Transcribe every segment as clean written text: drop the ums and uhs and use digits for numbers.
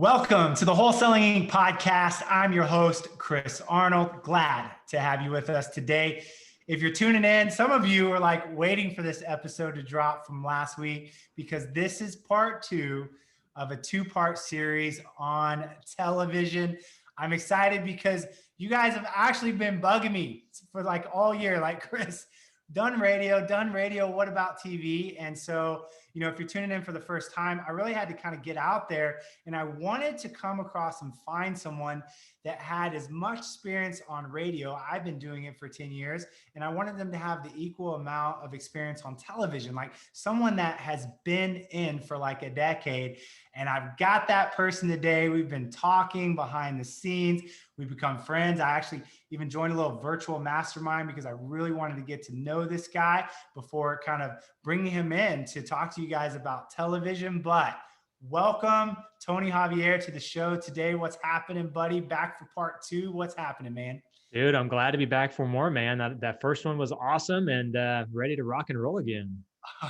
Welcome to the Wholesaling podcast. I'm your host, Chris Arnold. Glad to have you with us today. If you're tuning in, some of you are like waiting for this episode to drop from last week because this is part two of a two-part series on television. I'm excited because you guys have actually been bugging me for like all year, like Chris, done radio, what about TV? And so, if you're tuning in for the first time, I really had to kind of get out there and I wanted to come across and find someone that had as much experience on radio. I've been doing it for 10 years and I wanted them to have the equal amount of experience on television, like someone that has been in for like a decade. And I've got that person today. We've been talking behind the scenes. We've become friends. I actually even joined a little virtual mastermind because I really wanted to get to know this guy before kind of bringing him in to talk to you guys about television. But welcome, Tony Javier, to the show today. What's happening, buddy? Back for part two. What's happening, man? Dude, I'm glad to be back for more, man. That first one was awesome and ready to rock and roll again.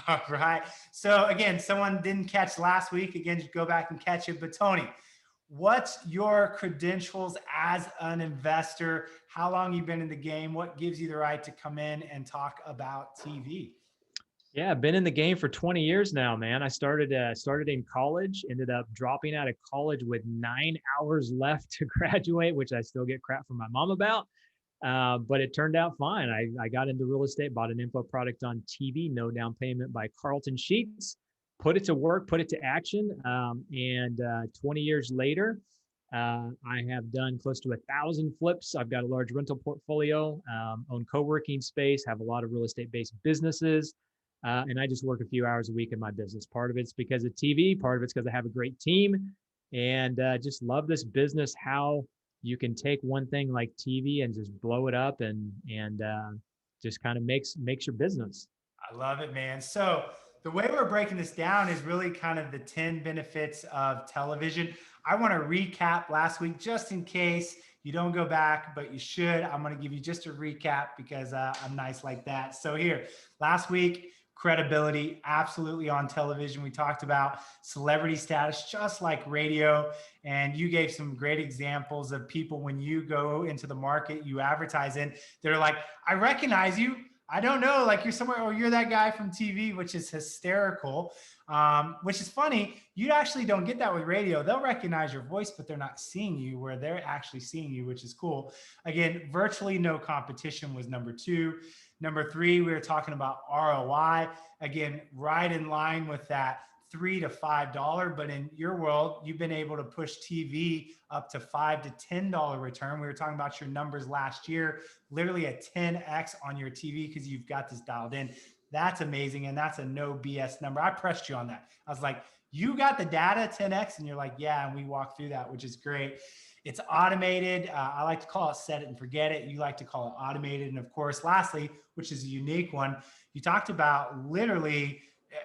All right. So again, someone didn't catch last week. Again, just go back and catch it. But Tony, what's your credentials as an investor? How long you been in the game? What gives you the right to come in and talk about TV? Yeah, I've been in the game for 20 years now, man. I started in college, ended up dropping out of college with 9 hours left to graduate, which I still get crap from my mom about. But it turned out fine. I got into real estate, bought an info product on TV, No Down Payment by Carlton Sheets, put it to work, put it to action. And 20 years later, I have done close to 1,000 flips. I've got a large rental portfolio, own co-working space, have a lot of real estate-based businesses. And I just work a few hours a week in my business. Part of it's because of TV, part of it's because I have a great team, and just love this business, how you can take one thing like TV and just blow it up and just kind of makes your business. I love it, man. So the way we're breaking this down is really kind of the 10 benefits of television. I want to recap last week just in case you don't go back, but you should. I'm going to give you just a recap because I'm nice like that. So here, last week, credibility, absolutely on television. We talked about celebrity status, just like radio. And you gave some great examples of people when you go into the market, you advertise in, they're like, I recognize you. I don't know, like you're somewhere, or you're that guy from TV, which is hysterical, which is funny. You actually don't get that with radio. They'll recognize your voice, but they're not seeing you where they're actually seeing you, which is cool. Again, virtually no competition was number two. Number three, we were talking about ROI. Again, right in line with that $3 to $5, but in your world, you've been able to push TV up to $5 to $10 return. We were talking about your numbers last year, literally a 10X on your TV because you've got this dialed in. That's amazing. And that's a no BS number. I pressed you on that. I was like, you got the data 10X? And you're like, yeah. And we walked through that, which is great. It's automated. I like to call it set it and forget it. You like to call it automated. And of course, lastly, which is a unique one, you talked about literally,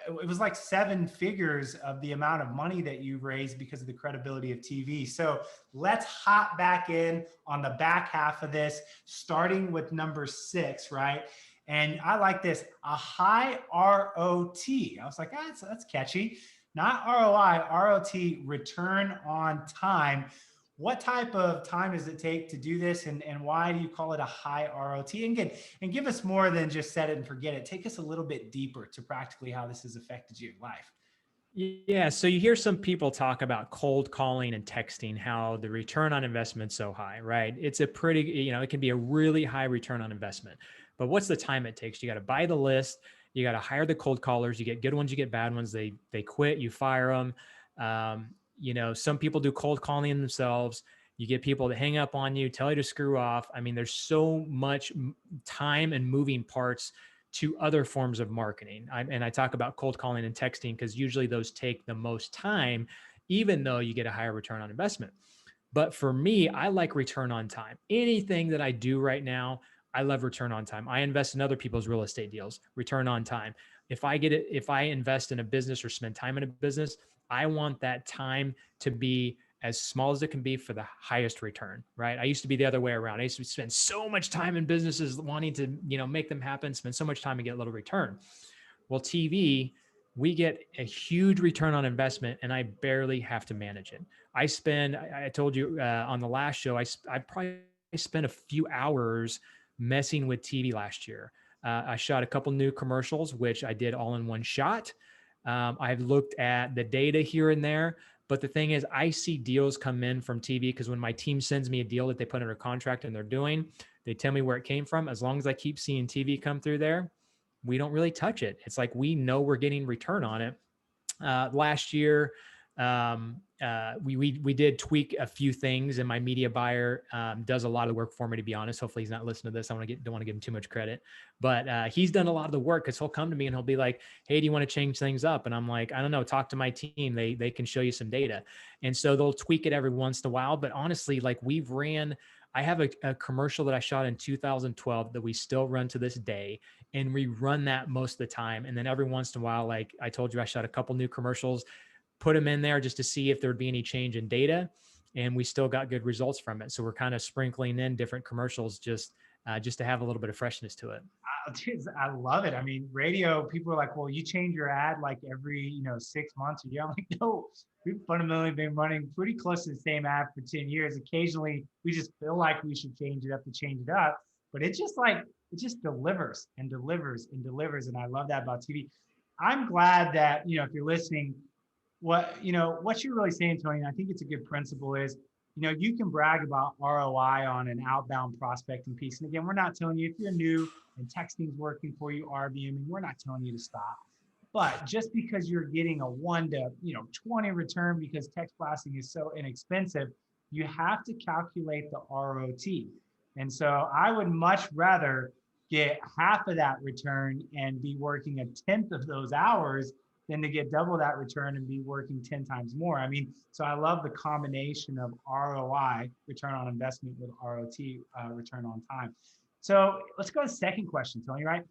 it was like 7 figures of the amount of money that you raised because of the credibility of TV. So let's hop back in on the back half of this, starting with number 6, right? And I like this, a high ROT. I was like, that's catchy. Not ROI, ROT, return on time. What type of time does it take to do this, and why do you call it a high ROT? And give us more than just set it and forget it. Take us a little bit deeper to practically how this has affected your life. Yeah, so you hear some people talk about cold calling and texting, how the return on investment's so high, right? It's a pretty, it can be a really high return on investment. But what's the time it takes? You got to buy the list, you got to hire the cold callers, you get good ones, you get bad ones, they quit, you fire them. Some people do cold calling themselves. You get people to hang up on you, tell you to screw off. I mean, there's so much time and moving parts to other forms of marketing. I talk about cold calling and texting because usually those take the most time, even though you get a higher return on investment. But for me, I like return on time. Anything that I do right now, I love return on time. I invest in other people's real estate deals, return on time. If I invest in a business or spend time in a business, I want that time to be as small as it can be for the highest return, right? I used to be the other way around. I used to spend so much time in businesses wanting to, make them happen, spend so much time and get little return. Well, TV, we get a huge return on investment and I barely have to manage it. I told you on the last show, I probably spent a few hours messing with TV last year. I shot a couple new commercials, which I did all in one shot. I've looked at the data here and there, but the thing is, I see deals come in from TV because when my team sends me a deal that they put under contract and they're doing, they tell me where it came from. As long as I keep seeing TV come through there, we don't really touch it. It's like we know we're getting return on it. Last year, we did tweak a few things, and my media buyer does a lot of the work for me. To be honest, hopefully he's not listening to this. Don't want to give him too much credit, but he's done a lot of the work because he'll come to me and he'll be like, "Hey, do you want to change things up?" And I'm like, "I don't know. Talk to my team. They can show you some data." And so they'll tweak it every once in a while. But honestly, like I have a commercial that I shot in 2012 that we still run to this day, and we run that most of the time. And then every once in a while, like I told you, I shot a couple new commercials, put them in there just to see if there'd be any change in data, and we still got good results from it. So we're kind of sprinkling in different commercials just to have a little bit of freshness to it. I love it. I mean, radio, people are like, well, you change your ad like every, 6 months or year. I'm like, no, we've fundamentally been running pretty close to the same ad for 10 years. Occasionally, we just feel like we should change it up to change it up. But it just delivers and delivers and delivers. And I love that about TV. I'm glad that, if you're listening, what you're really saying, Tony, and I think it's a good principle is, you can brag about ROI on an outbound prospecting piece. And again, we're not telling you if you're new and texting's working for you, RVMing, we're not telling you to stop. But just because you're getting a 1 to 20 return because text blasting is so inexpensive, you have to calculate the ROT. And so I would much rather get half of that return and be working a 10th of those hours than to get double that return and be working 10 times more. I mean, so I love the combination of ROI, return on investment, with ROT, return on time. So let's go to the second question, Tony, right?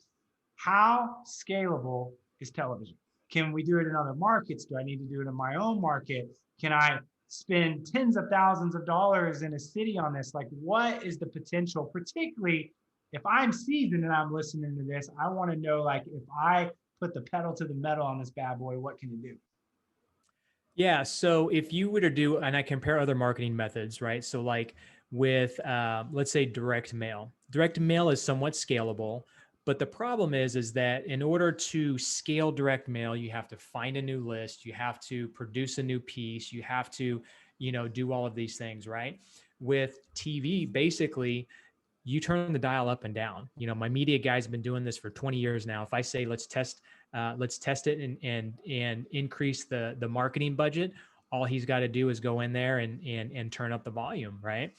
How scalable is television? Can we do it in other markets? Do I need to do it in my own market? Can I spend tens of thousands of dollars in a city on this? Like, what is the potential, particularly if I'm seasoned and I'm listening to this? I want to know, like, if I put the pedal to the metal on this bad boy, what can you do? Yeah. So if you were to do, and I compare other marketing methods, right? So like with, let's say direct mail is somewhat scalable, but the problem is that in order to scale direct mail, you have to find a new list, you have to produce a new piece, you have to, do all of these things, right? With TV, basically, you turn the dial up and down. My media guy's been doing this for 20 years now. If I say, let's test it and increase the marketing budget, all he's got to do is go in there and turn up the volume, right?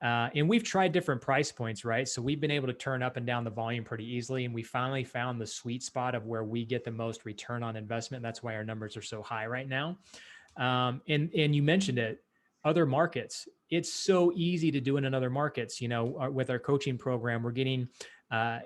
And we've tried different price points, right? So we've been able to turn up and down the volume pretty easily. And we finally found the sweet spot of where we get the most return on investment. That's why our numbers are so high right now. And you mentioned it, other markets. It's so easy to do in other markets. With our coaching program, we're getting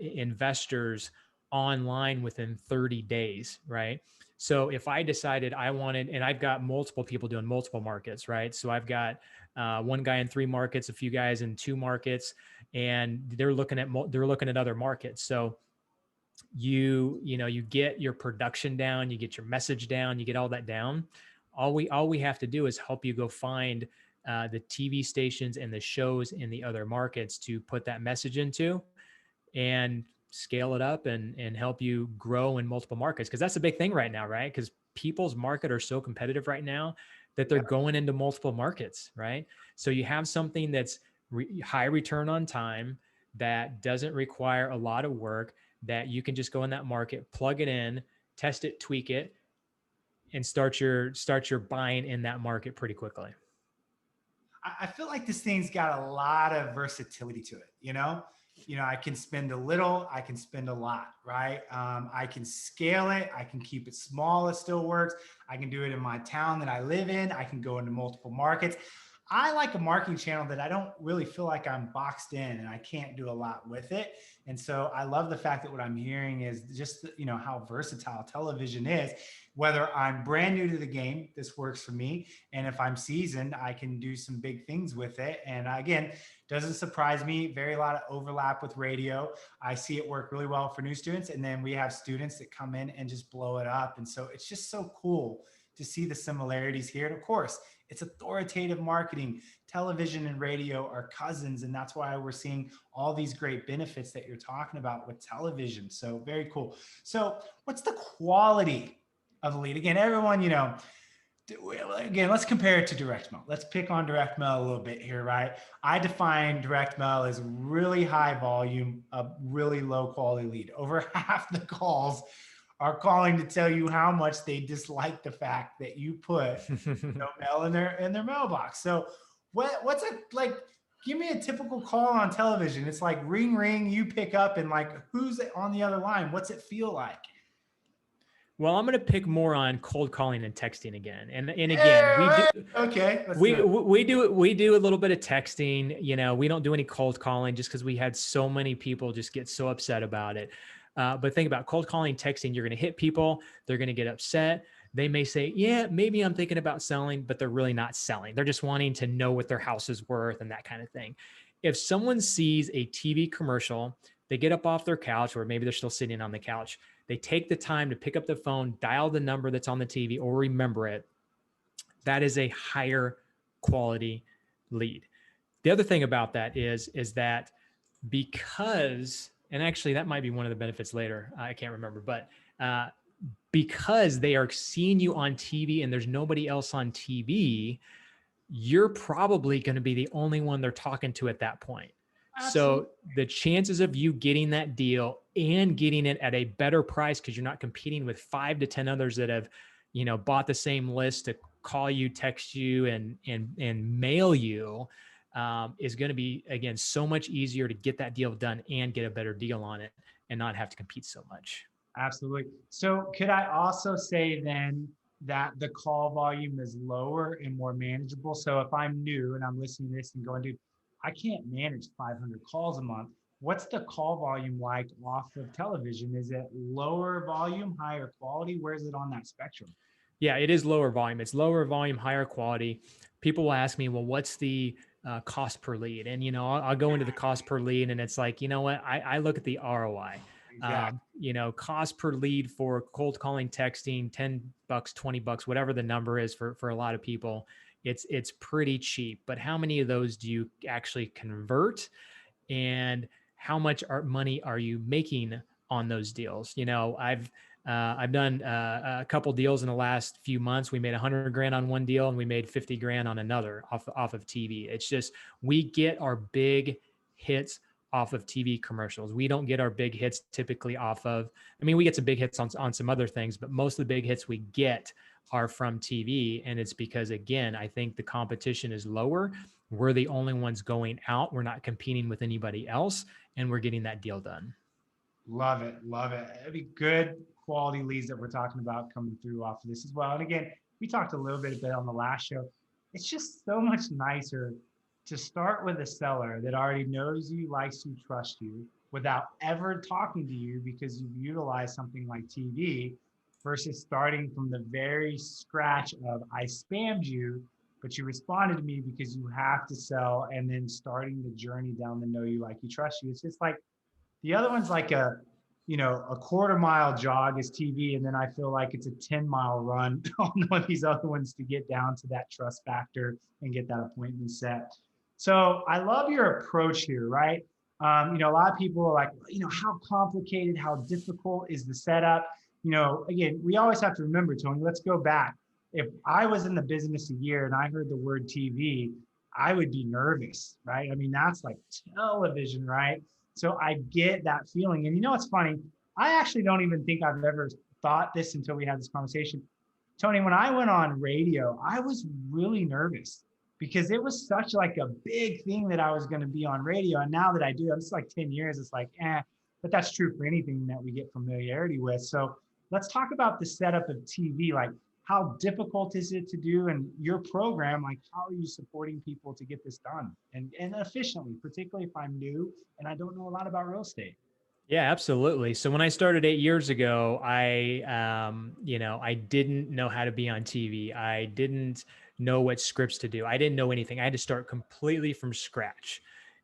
investors online within 30 days, right? So if I decided I wanted, and I've got multiple people doing multiple markets, right? So I've got one guy in 3 markets, a few guys in 2 markets, and they're looking at other markets. So you get your production down, you get your message down, you get all that down. All we have to do is help you go find the TV stations and the shows in the other markets to put that message into and scale it up and help you grow in multiple markets. Because that's a big thing right now, right? Because people's market are so competitive right now that they're going into multiple markets, right? So you have something that's high return on time, that doesn't require a lot of work, that you can just go in that market, plug it in, test it, tweak it, and start your buying in that market pretty quickly. I feel like this thing's got a lot of versatility to it. I can spend a little, I can spend a lot, right? I can scale it. I can keep it small. It still works. I can do it in my town that I live in. I can go into multiple markets. I like a marketing channel that I don't really feel like I'm boxed in and I can't do a lot with it. And so I love the fact that what I'm hearing is just, how versatile television is. Whether I'm brand new to the game, this works for me. And if I'm seasoned, I can do some big things with it. And again, doesn't surprise me. Very a lot of overlap with radio. I see it work really well for new students. And then we have students that come in and just blow it up. And so it's just so cool to see the similarities here. And of course, it's authoritative marketing. Television and radio are cousins. And that's why we're seeing all these great benefits that you're talking about with television. So very cool. So what's the quality of the lead? Again, everyone, again, let's compare it to direct mail. Let's pick on direct mail a little bit here, right? I define direct mail as really high volume, a really low quality lead. Over half the calls are calling to tell you how much they dislike the fact that you put mail in their mailbox. So what's it like? Give me a typical call on television. It's like ring, ring, you pick up, and like, who's on the other line? What's it feel like? Well, I'm going to pick more on cold calling and texting again. And again, Yeah, we do, okay. we do a little bit of texting. We don't do any cold calling just because we had so many people just get so upset about it. But think about cold calling, texting, you're going to hit people. They're going to get upset. They may say, yeah, maybe I'm thinking about selling, but they're really not selling. They're just wanting to know what their house is worth and that kind of thing. If someone sees a TV commercial, they get up off their couch, or maybe they're still sitting on the couch. They take the time to pick up the phone, dial the number that's on the TV, or remember it. That is a higher quality lead. The other thing about that is that because, and actually that might be one of the benefits later, I can't remember, but because they are seeing you on TV and there's nobody else on TV, you're probably going to be the only one they're talking to at that point. Absolutely. So the chances of you getting that deal and getting it at a better price, because you're not competing with 5 to 10 others that have, bought the same list to call you, text you, and mail you, is going to be, again, so much easier to get that deal done and get a better deal on it and not have to compete so much. Absolutely. So could I also say then that the call volume is lower and more manageable? So if I'm new and I'm listening to this and going, dude, I can't manage 500 calls a month. What's the call volume like off of television? Is it lower volume, higher quality? Where is it on that spectrum? Yeah, it is lower volume. It's lower volume, higher quality. People will ask me, well, what's the cost per lead? And, I'll go into the cost per lead, and it's like, what? I look at the ROI. Exactly. Cost per lead for cold calling, texting, $10, $20, whatever the number is for a lot of people, it's pretty cheap. But how many of those do you actually convert, and how much money are you making on those deals? I've done a couple deals in the last few months. We made 100 grand on one deal and we made 50 grand on another off of TV. It's just, we get our big hits off of TV commercials. We don't get our big hits typically off of, we get some big hits on some other things, but most of the big hits we get are from TV. And it's because, again, I think the competition is lower. We're the only ones going out. We're not competing with anybody else, and we're getting that deal done. Love it. Love it. It'd be good quality leads that we're talking about coming through off of this as well. And again, we talked a little bit on the last show. It's just so much nicer to start with a seller that already knows you, likes you, trusts you, without ever talking to you because you've utilized something like TV, versus starting from the very scratch of, I spammed you, but you responded to me because you have to sell, and then starting the journey down the know you, like you, trust you. It's just like, the other one's like a quarter-mile jog is TV, and then I feel like it's a 10-mile run on one of these other ones to get down to that trust factor and get that appointment set. So I love your approach here, right? A lot of people are like, how complicated, how difficult is the setup? Again, we always have to remember, Tony, let's go back. If I was in the business a year and I heard the word TV, I would be nervous, right? That's like television, right? So I get that feeling. And what's funny? I actually don't even think I've ever thought this until we had this conversation. Tony, when I went on radio, I was really nervous because it was such like a big thing that I was going to be on radio. And now that I do, it's like 10 years, it's like, but that's true for anything that we get familiarity with. So let's talk about the setup of TV. Like, how difficult is it to do? And your program, like, how are you supporting people to get this done and efficiently, particularly if I'm new and I don't know a lot about real estate? Yeah, absolutely. So when I started 8 years ago, I didn't know how to be on TV. I didn't know what scripts to do. I didn't know anything. I had to start completely from scratch.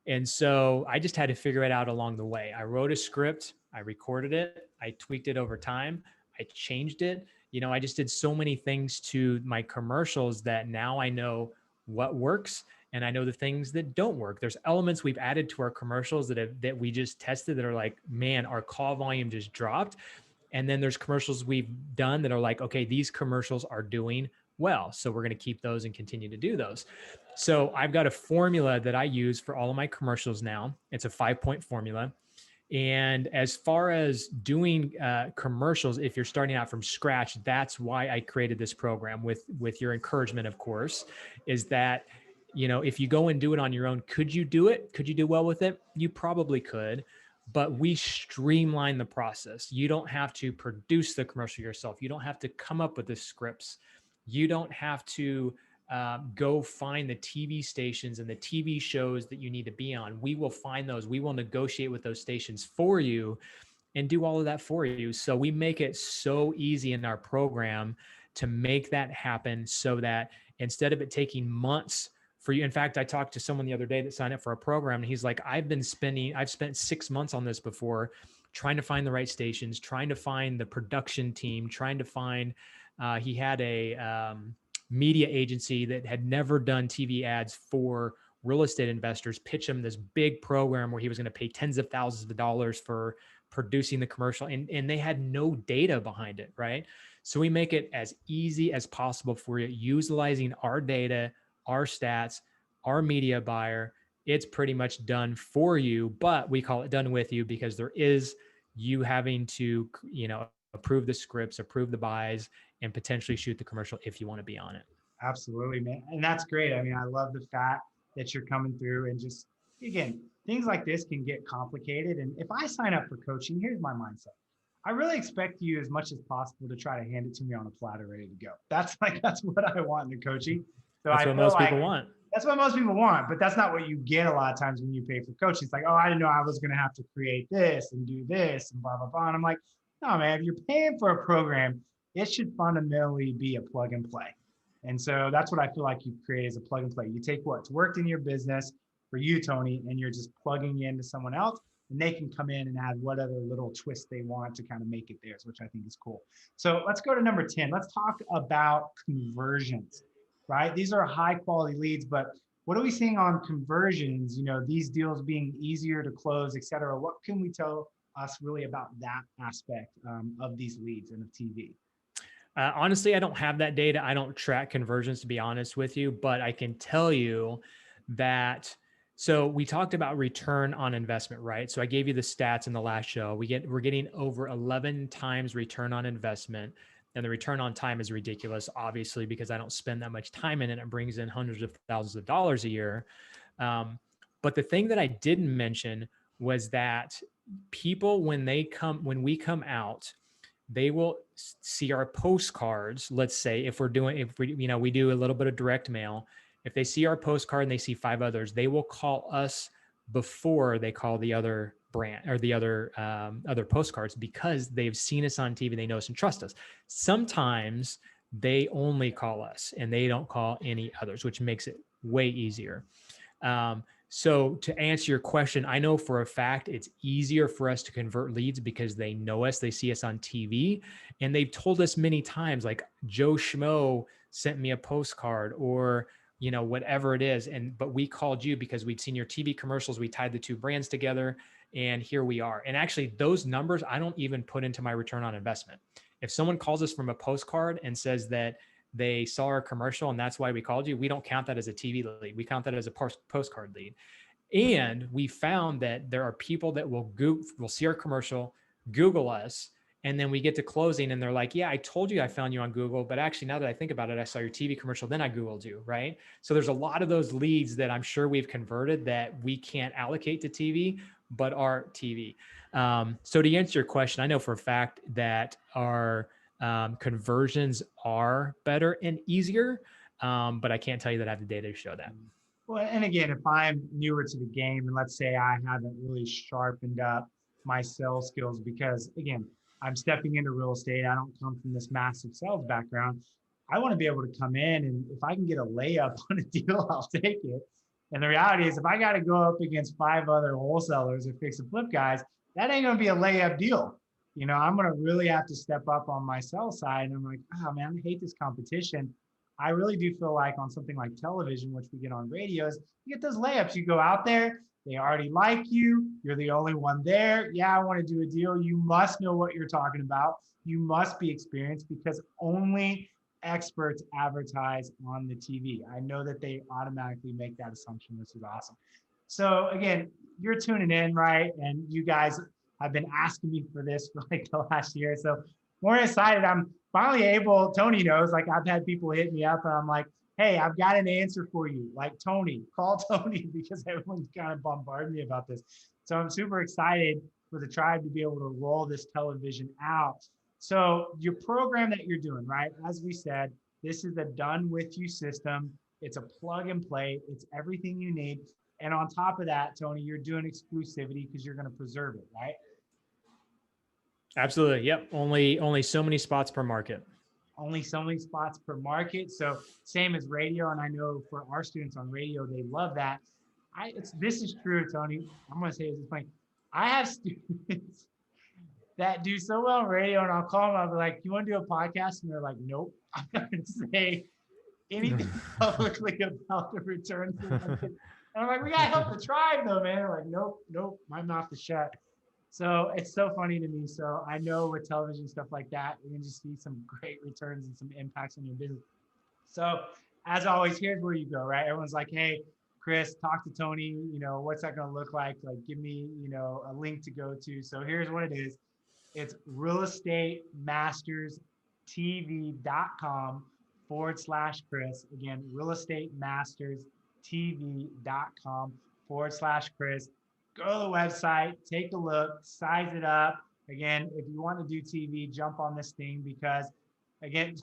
And so I just had to figure it out along the way. I wrote a script, I recorded it, I tweaked it over time, I changed it. I just did so many things to my commercials that now I know what works and I know the things that don't work. There's elements we've added to our commercials that we just tested that are like, man, our call volume just dropped. And then there's commercials we've done that are like, okay, these commercials are doing well, so we're going to keep those and continue to do those. So I've got a formula that I use for all of my commercials now. It's a 5-point formula. And as far as doing commercials, if you're starting out from scratch, that's why I created this program with your encouragement, of course, is that, if you go and do it on your own, could you do it? Could you do well with it? You probably could, but we streamline the process. You don't have to produce the commercial yourself. You don't have to come up with the scripts. You don't have to go find the TV stations and the TV shows that you need to be on. We will find those. We will negotiate with those stations for you and do all of that for you. So we make it so easy in our program to make that happen so that instead of it taking months for you. In fact, I talked to someone the other day that signed up for a program and he's like, I've spent 6 months on this before, trying to find the right stations, trying to find the production team, trying to find, he had a media agency that had never done TV ads for real estate investors, pitch him this big program where he was going to pay tens of thousands of dollars for producing the commercial. And they had no data behind it, right? So we make it as easy as possible for you, utilizing our data, our stats, our media buyer. It's pretty much done for you, but we call it done with you because there is you having to, approve the scripts, approve the buys, and potentially shoot the commercial if you want to be on it. Absolutely, man. And that's great. I mean, I love the fact that you're coming through and just, again, things like this can get complicated. And if I sign up for coaching, here's my mindset. I really expect you as much as possible to try to hand it to me on a platter ready to go. That's what I want in the coaching. So That's I what feel most like people want. that's what most people want, but that's not what you get a lot of times when you pay for coaching. It's like, oh, I didn't know I was going to have to create this and do this and blah, blah, blah. And I'm like, no, man, if you're paying for a program, it should fundamentally be a plug and play. And so that's what I feel like you create as a plug and play. You take what's worked in your business for you, Tony, and you're just plugging it into someone else, and they can come in and add whatever little twist they want to kind of make it theirs, which I think is cool. So let's go to number 10. Let's talk about conversions, right? These are high quality leads, but what are we seeing on conversions? These deals being easier to close, et cetera. What can we tell us really about that aspect of these leads and of TV? Honestly, I don't have that data. I don't track conversions, to be honest with you, but I can tell you that. So we talked about return on investment, right? So I gave you the stats in the last show. We're getting over 11 times return on investment, and the return on time is ridiculous, obviously, because I don't spend that much time in it. It brings in hundreds of thousands of dollars a year. But the thing that I didn't mention was that people, when we come out, they will see our postcards. Let's say if we do a little bit of direct mail, if they see our postcard and they see 5 others, they will call us before they call the other brand or the other postcards, because they've seen us on TV, they know us and trust us. Sometimes they only call us and they don't call any others, which makes it way easier. So to answer your question, I know for a fact it's easier for us to convert leads because they know us, they see us on TV, and they've told us many times, like, Joe Schmo sent me a postcard, or whatever it is. But we called you because we'd seen your TV commercials. We tied the 2 brands together, and here we are. And actually, those numbers I don't even put into my return on investment. If someone calls us from a postcard and says that they saw our commercial and that's why we called you, we don't count that as a TV lead. We count that as a postcard lead. And we found that there are people that will see our commercial, Google us, and then we get to closing and they're like, yeah, I told you I found you on Google, but actually now that I think about it, I saw your TV commercial, then I Googled you, right? So there's a lot of those leads that I'm sure we've converted that we can't allocate to TV, but are TV. So to answer your question, I know for a fact that our conversions are better and easier. But I can't tell you that I have the data to show that. Well, and again, if I'm newer to the game and let's say I haven't really sharpened up my sales skills because again, I'm stepping into real estate. I don't come from this massive sales background. I want to be able to come in and if I can get a layup on a deal, I'll take it. And the reality is if I got to go up against 5 other wholesalers or fix and flip guys, that ain't going to be a layup deal. You know, I'm going to really have to step up on my sales side. And I'm like, oh man, I hate this competition. I really do feel like on something like television, which we get on radios, you get those layups. You go out there, they already like you. You're the only one there. Yeah, I want to do a deal. You must know what you're talking about. You must be experienced because only experts advertise on the TV. I know that they automatically make that assumption, which is awesome. So again, you're tuning in, right? And you guys have been asking me for this for like the last year. So more excited. I'm finally able, Tony knows, like I've had people hit me up and I'm like, hey, I've got an answer for you. Like Tony, call Tony because everyone's kind of bombarding me about this. So I'm super excited for the tribe to be able to roll this television out. So your program that you're doing, right? As we said, this is a done with you system. It's a plug and play. It's everything you need. And on top of that, Tony, you're doing exclusivity because you're going to preserve it, right? Absolutely. Yep. Only so many spots per market. Only so many spots per market. So same as radio. And I know for our students on radio, they love that. This is true, Tony. I'm going to say this point. I have students that do so well on radio and I'll call them. I'll be like, you want to do a podcast? And they're like, nope, I'm not going to say anything publicly about the returns. And I'm like, we got to help the tribe though, man. They're like, nope, my mouth is shut. So it's so funny to me. So I know with television, stuff like that, you're going to just see some great returns and some impacts on your business. So as always, here's where you go, right? Everyone's like, hey, Chris, talk to Tony. You know, what's that going to look like? Like, give me, you know, a link to go to. So here's what it is. It's realestateMastersTV.com/Chris. Again, realestateMastersTV.com/Chris. Go to the website, take a look, size it up. Again, if you want to do TV, jump on this thing because, again,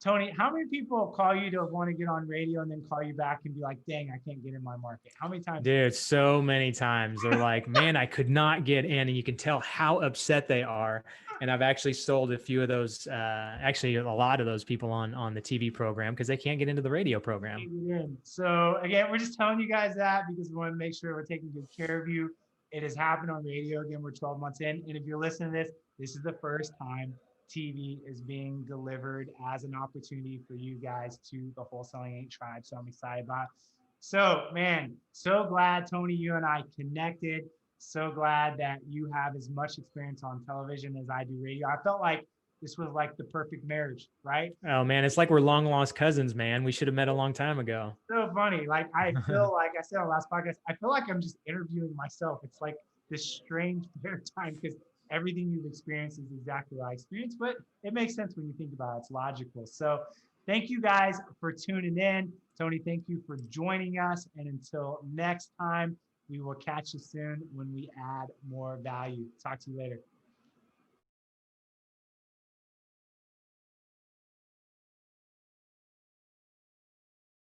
Tony, how many people call you to want to get on radio and then call you back and be like, dang, I can't get in my market? How many times? Dude, so many times. They're like, man, I could not get in. And you can tell how upset they are. And I've actually sold a few of those, actually a lot of those people on the TV program because they can't get into the radio program. So again, we're just telling you guys that because we want to make sure we're taking good care of you. It has happened on radio. Again, we're 12 months in. And if you're listening to this, this is the first time TV is being delivered as an opportunity for you guys to the Wholesaling Ain't Tribe. So I'm excited about it. So man, so glad Tony, you and I connected. So glad that you have as much experience on television as I do radio. I felt like this was like the perfect marriage, right? Oh man, it's like we're long lost cousins, man. We should have met a long time ago. So funny. Like I feel like I said on the last podcast, I feel like I'm just interviewing myself. It's like this strange paradigm because everything you've experienced is exactly what I experienced, but it makes sense when you think about it. It's logical. So thank you guys for tuning in. Tony, thank you for joining us. And until next time, we will catch you soon when we add more value. Talk to you later.